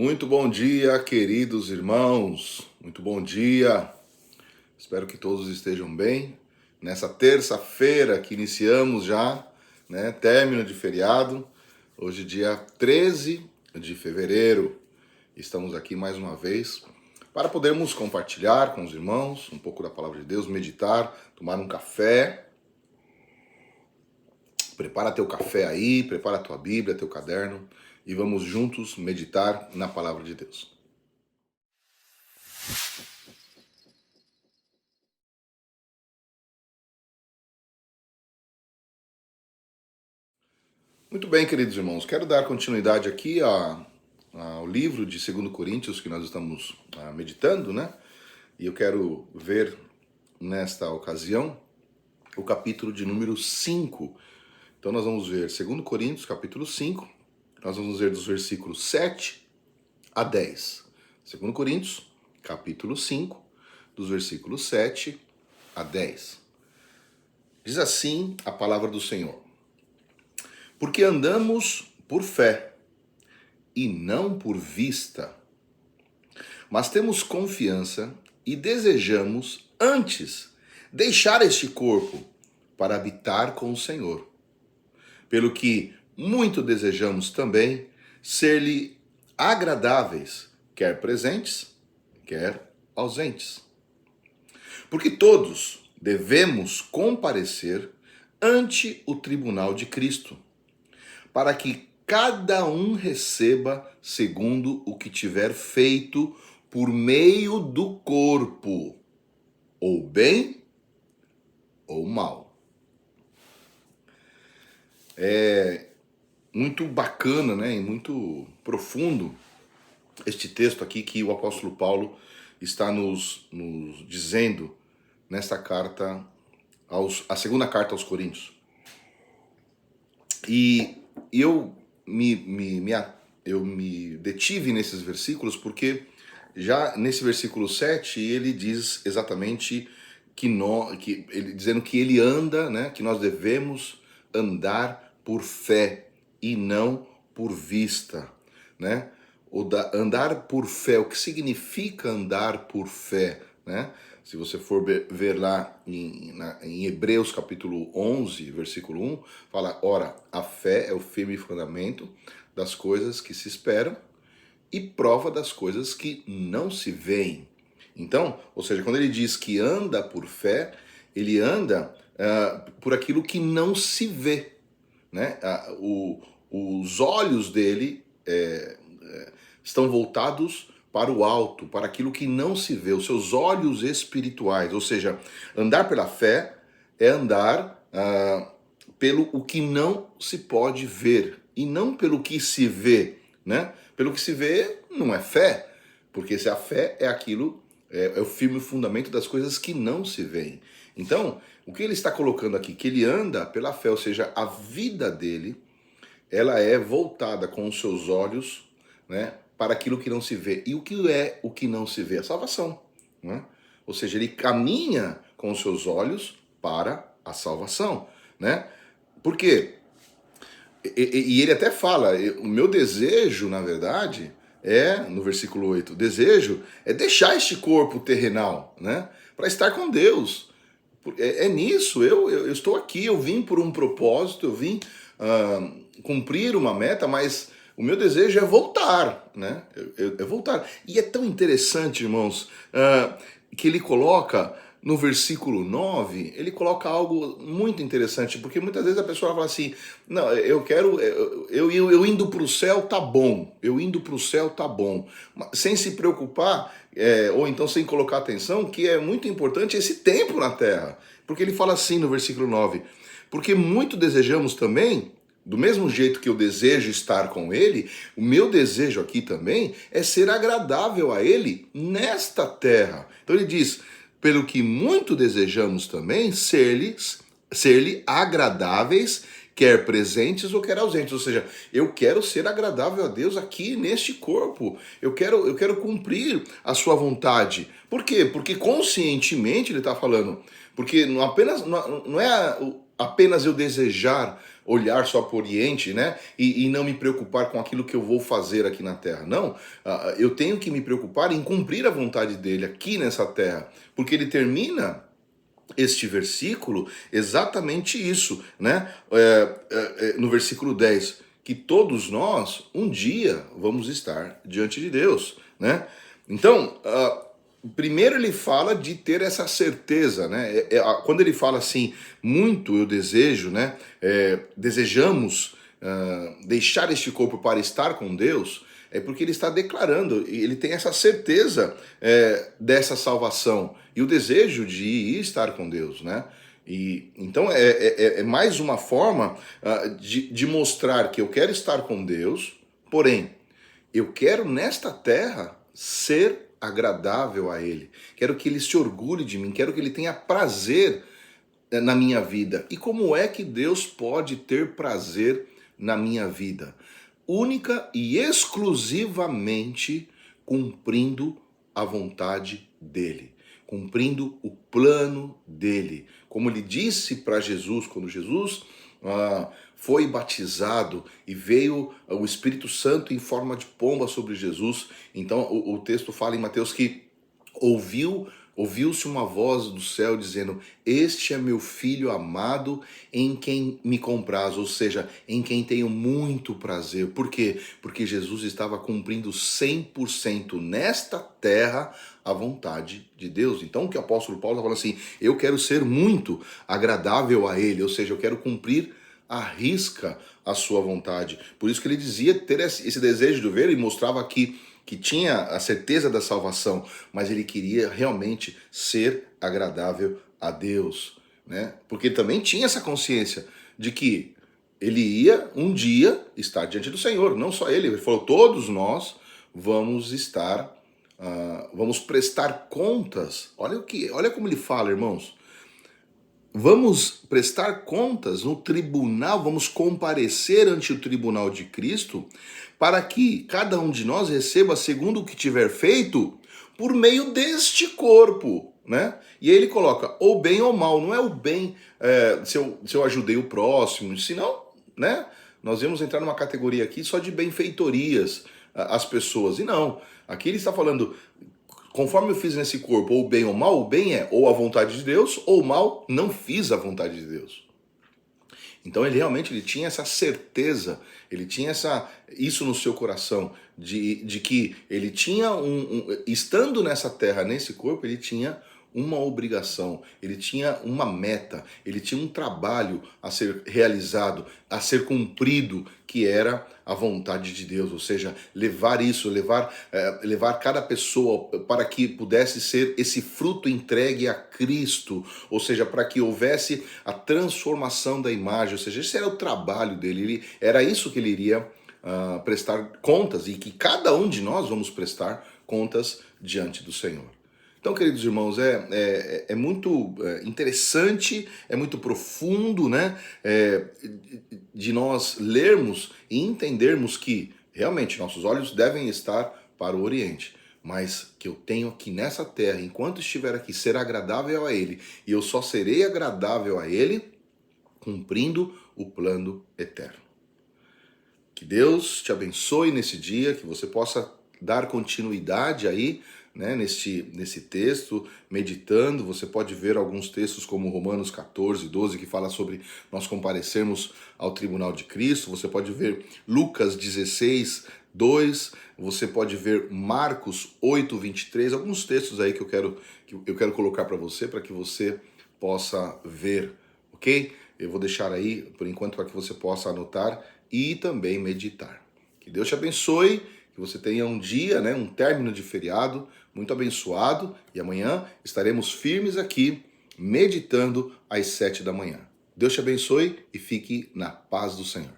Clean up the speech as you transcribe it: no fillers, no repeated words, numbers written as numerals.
Muito bom dia, queridos irmãos. Muito bom dia. Espero que todos estejam bem. Nessa terça-feira que iniciamos já, né? Término de feriado. Hoje, dia 13 de fevereiro. Estamos aqui mais uma vez para podermos compartilhar com os irmãos um pouco da palavra de Deus, meditar, tomar um café. Prepara teu café aí, prepara tua Bíblia, teu caderno e vamos juntos meditar na palavra de Deus. Muito bem, queridos irmãos, quero dar continuidade aqui ao livro de 2 Coríntios que nós estamos meditando, né? E eu quero ver nesta ocasião o capítulo de número 5. Então nós vamos ver 2 Coríntios, capítulo 5, nós vamos ver dos versículos 7 a 10. 2 Coríntios, capítulo 5, dos versículos 7 a 10. Diz assim a palavra do Senhor: porque andamos por fé e não por vista, mas temos confiança e desejamos antes deixar este corpo para habitar com o Senhor, pelo que muito desejamos também ser-lhe agradáveis, quer presentes, quer ausentes. Porque todos devemos comparecer ante o tribunal de Cristo, para que cada um receba segundo o que tiver feito por meio do corpo, ou bem ou mal. É muito bacana, né, e muito profundo este texto aqui que o apóstolo Paulo está nos dizendo nesta carta, a segunda carta aos Coríntios. E eu me detive nesses versículos porque já nesse versículo 7 ele diz exatamente dizendo que ele anda, né, que nós devemos andar por fé e não por vista, né? Andar por fé, o que significa andar por fé, né? Se você for ver lá em Hebreus capítulo 11, versículo 1, fala: ora, a fé é o firme fundamento das coisas que se esperam e prova das coisas que não se veem. Então, ou seja, quando ele diz que anda por fé, ele anda por aquilo que não se vê, né? Os olhos dele estão voltados para o alto, para aquilo que não se vê, os seus olhos espirituais. Ou seja, andar pela fé é andar pelo o que não se pode ver e não pelo que se vê, né? Pelo que se vê não é fé, porque se a fé é aquilo, é o firme fundamento das coisas que não se veem. Então, o que ele está colocando aqui, que ele anda pela fé, ou seja, a vida dele, ela é voltada com os seus olhos, né, para aquilo que não se vê. E o que é o que não se vê? A salvação, né? Ou seja, ele caminha com os seus olhos para a salvação, né? Por quê? E ele até fala, o meu desejo, na verdade, no versículo 8, o desejo é deixar este corpo terrenal, né, para estar com Deus. Nisso, eu estou aqui, eu vim por um propósito, eu vim cumprir uma meta, mas o meu desejo é voltar, né? É voltar. E é tão interessante, irmãos, que ele coloca no versículo 9, ele coloca algo muito interessante, porque muitas vezes a pessoa fala assim: não, eu indo para o céu tá bom, eu indo para o céu tá bom, sem se preocupar, ou então sem colocar atenção, que é muito importante esse tempo na terra, porque ele fala assim no versículo 9: porque muito desejamos também, do mesmo jeito que eu desejo estar com ele, o meu desejo aqui também é ser agradável a ele nesta terra. Então ele diz: pelo que muito desejamos também ser-lhe agradáveis, quer presentes ou quer ausentes. Ou seja, eu quero ser agradável a Deus aqui neste corpo. Eu quero cumprir a sua vontade. Por quê? Porque conscientemente ele está falando. Porque não é apenas eu desejar olhar só para o Oriente, né? E não me preocupar com aquilo que eu vou fazer aqui na Terra. Não, eu tenho que me preocupar em cumprir a vontade dele aqui nessa Terra. Porque ele termina este versículo exatamente isso, né? No versículo 10, que todos nós um dia vamos estar diante de Deus, né? Então, primeiro ele fala de ter essa certeza, né? Quando ele fala assim, muito eu desejo, né? Desejamos deixar este corpo para estar com Deus, é porque ele está declarando, ele tem essa certeza dessa salvação e o desejo de ir estar com Deus, né? E então é mais uma forma de mostrar que eu quero estar com Deus, porém eu quero nesta terra ser agradável a Ele. Quero que Ele se orgulhe de mim, quero que Ele tenha prazer na minha vida. E como é que Deus pode ter prazer na minha vida? Única e exclusivamente cumprindo a vontade dEle, cumprindo o plano dEle. Como ele disse para Jesus, quando Jesus foi batizado e veio o Espírito Santo em forma de pomba sobre Jesus. Então o texto fala em Mateus que ouviu-se uma voz do céu dizendo: este é meu filho amado em quem me compraz, ou seja, em quem tenho muito prazer. Por quê? Porque Jesus estava cumprindo 100% nesta terra a vontade de Deus. Então o que o apóstolo Paulo está falando assim, eu quero ser muito agradável a ele, ou seja, eu quero cumprir à risca a sua vontade. Por isso que ele dizia ter esse desejo de ver e mostrava que tinha a certeza da salvação, mas ele queria realmente ser agradável a Deus, né? Porque também tinha essa consciência de que ele ia um dia estar diante do Senhor, não só ele falou, todos nós vamos estar, vamos prestar contas. Olha como ele fala, irmãos. Vamos prestar contas no tribunal, vamos comparecer ante o tribunal de Cristo, para que cada um de nós receba segundo o que tiver feito por meio deste corpo, né? E aí ele coloca ou bem ou mal, não é o bem se eu ajudei o próximo, senão, né? Nós vamos entrar numa categoria aqui só de benfeitorias às pessoas, e não. Aqui ele está falando, conforme eu fiz nesse corpo, ou bem ou mal, o bem é ou a vontade de Deus, ou o mal, não fiz a vontade de Deus. Então ele realmente tinha essa certeza, ele tinha isso no seu coração, de que ele tinha estando nessa terra, nesse corpo, ele tinha uma obrigação, ele tinha uma meta, ele tinha um trabalho a ser realizado, a ser cumprido, que era a vontade de Deus, ou seja, levar cada pessoa para que pudesse ser esse fruto entregue a Cristo, ou seja, para que houvesse a transformação da imagem, ou seja, esse era o trabalho dele, era isso que ele iria prestar contas, e que cada um de nós vamos prestar contas diante do Senhor. Então, queridos irmãos, é muito interessante, é muito profundo, né? De nós lermos e entendermos que realmente nossos olhos devem estar para o Oriente, mas que eu tenho aqui nessa terra, enquanto estiver aqui, ser agradável a Ele, e eu só serei agradável a Ele cumprindo o plano eterno. Que Deus te abençoe nesse dia, que você possa dar continuidade aí, né, nesse texto, meditando. Você pode ver alguns textos como Romanos 14, 12, que fala sobre nós comparecermos ao tribunal de Cristo. Você pode ver Lucas 16, 2, você pode ver Marcos 8, 23, alguns textos aí que eu quero colocar para que você possa ver, ok? Eu vou deixar aí, por enquanto, para que você possa anotar e também meditar. Que Deus te abençoe, que você tenha um dia, né, um término de feriado muito abençoado, e amanhã estaremos firmes aqui, meditando às 7 da manhã. Deus te abençoe e fique na paz do Senhor.